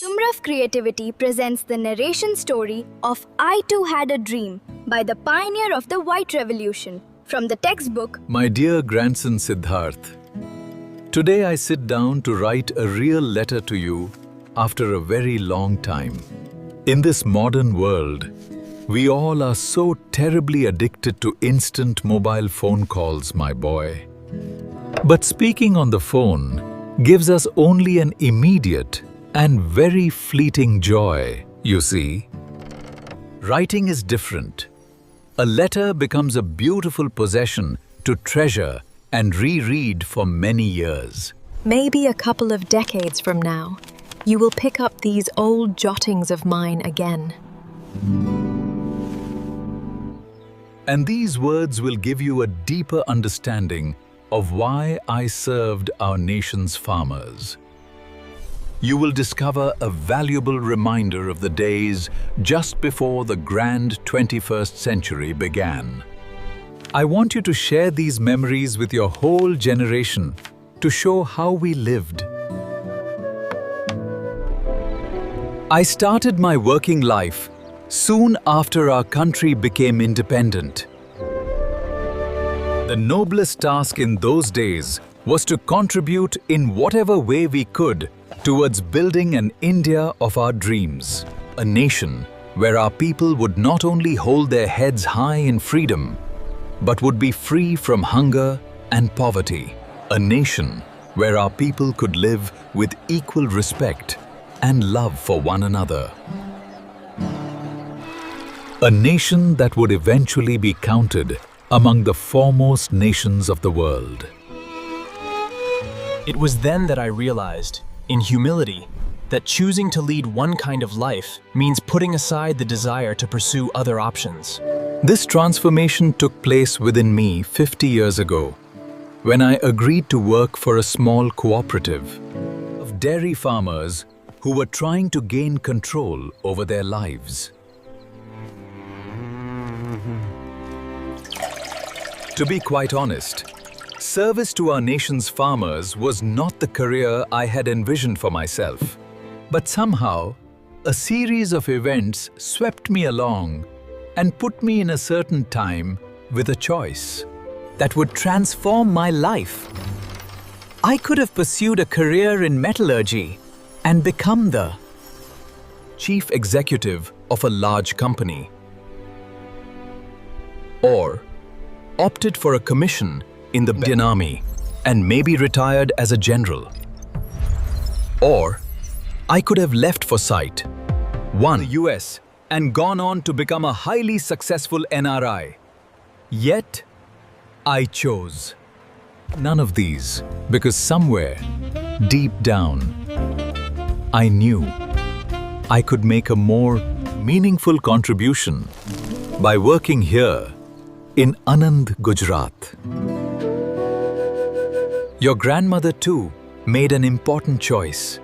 Sumraf Creativity presents the narration story of I Too Had a Dream by the pioneer of the White Revolution from the textbook My dear grandson Siddharth, today I sit down to write a real letter to you after a very long time. In this modern world, we all are so terribly addicted to instant mobile phone calls, my boy. But speaking on the phone gives us only an immediate and very fleeting joy, you see. Writing is different. A letter becomes a beautiful possession to treasure and reread for many years. Maybe a couple of decades from now, you will pick up these old jottings of mine again. And these words will give you a deeper understanding of why I served our nation's farmers. You will discover a valuable reminder of the days just before the grand 21st century began. I want you to share these memories with your whole generation to show how we lived. I started my working life soon after our country became independent. The noblest task in those days was to contribute in whatever way we could towards building an India of our dreams, a nation where our people would not only hold their heads high in freedom, but would be free from hunger and poverty, a nation where our people could live with equal respect and love for one another. A nation that would eventually be counted among the foremost nations of the world. It was then that I realized, in humility, that choosing to lead one kind of life means putting aside the desire to pursue other options. This transformation took place within me 50 years ago, when I agreed to work for a small cooperative of dairy farmers who were trying to gain control over their lives. To be quite honest, service to our nation's farmers was not the career I had envisioned for myself. But somehow, a series of events swept me along and put me in a certain time with a choice that would transform my life. I could have pursued a career in metallurgy and become the chief executive of a large company, or opted for a commission in the Indian Army and maybe retired as a general. Or I could have left for sight, won the US and gone on to become a highly successful NRI. Yet, I chose none of these because somewhere, deep down, I knew I could make a more meaningful contribution by working here in Anand, Gujarat. Your grandmother too made an important choice.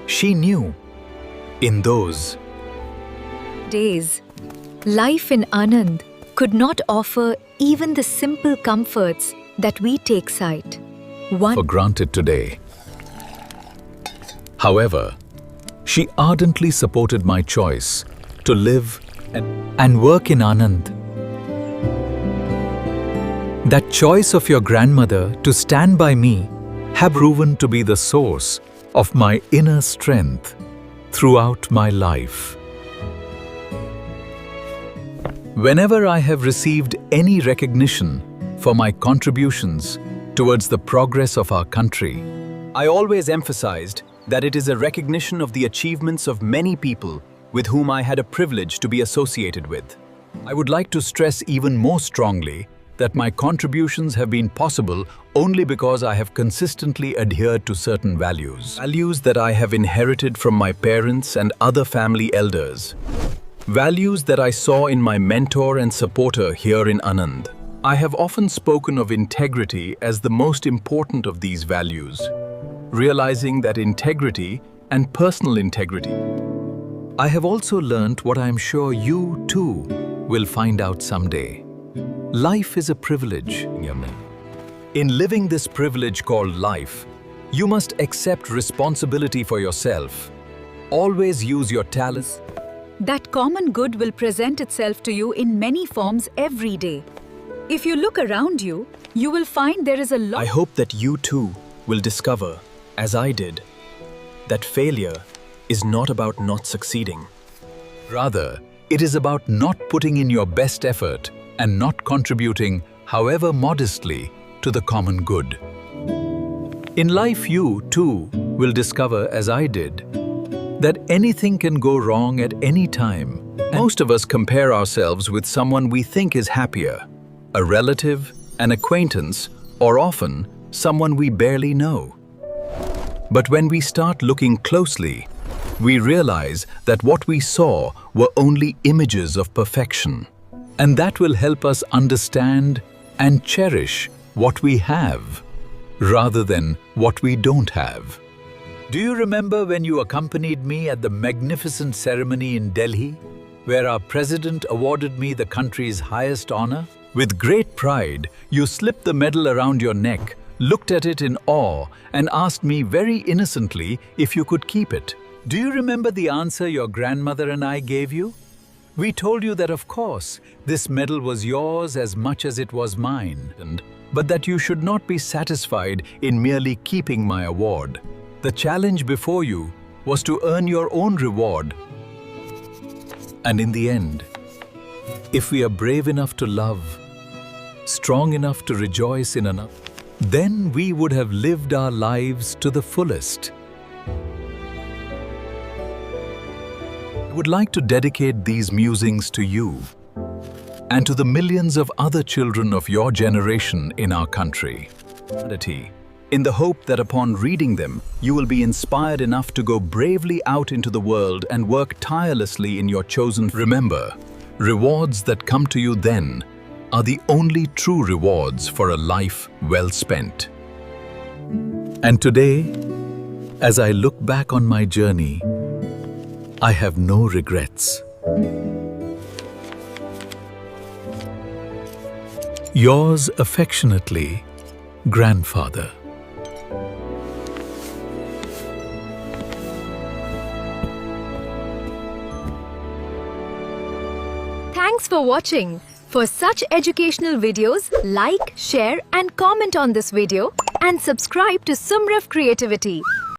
She knew in those days, life in Anand could not offer even the simple comforts that we take sight for granted today. However, she ardently supported my choice to live and work in Anand. That choice of your grandmother to stand by me have proven to be the source of my inner strength throughout my life. Whenever I have received any recognition for my contributions towards the progress of our country, I always emphasized that it is a recognition of the achievements of many people with whom I had a privilege to be associated with. I would like to stress even more strongly that my contributions have been possible only because I have consistently adhered to certain values. Values that I have inherited from my parents and other family elders. Values that I saw in my mentor and supporter here in Anand. I have often spoken of integrity as the most important of these values, realizing that integrity and personal integrity. I have also learnt what I am sure you too will find out someday. Life is a privilege. In living this privilege called life, you must accept responsibility for yourself Always use your talents. That common good will present itself to you in many forms every day. If you look around you, you will find there is a lot. I hope that you too will discover, as I did, that failure is not about not succeeding. Rather, it is about not putting in your best effort and not contributing, however modestly, to the common good. In life, you too will discover, as I did, that anything can go wrong at any time. Most of us compare ourselves with someone we think is happier, a relative, an acquaintance, or often someone we barely know. But when we start looking closely, we realize that what we saw were only images of perfection. And that will help us understand and cherish what we have, rather than what we don't have. Do you remember when you accompanied me at the magnificent ceremony in Delhi, where our president awarded me the country's highest honor? With great pride, you slipped the medal around your neck, looked at it in awe, and asked me very innocently if you could keep it. Do you remember the answer your grandmother and I gave you? We told you that, of course, this medal was yours as much as it was mine, but that you should not be satisfied in merely keeping my award. The challenge before you was to earn your own reward. And in the end, if we are brave enough to love, strong enough to rejoice in another, then we would have lived our lives to the fullest. I would like to dedicate these musings to you and to the millions of other children of your generation in our country, in the hope that upon reading them, you will be inspired enough to go bravely out into the world and work tirelessly in your chosen. Remember, rewards that come to you then are the only true rewards for a life well spent. And today, as I look back on my journey, I have no regrets. Yours affectionately, Grandfather. Thanks for watching. For such educational videos, like, share and comment on this video and subscribe to Sumraf Creativity.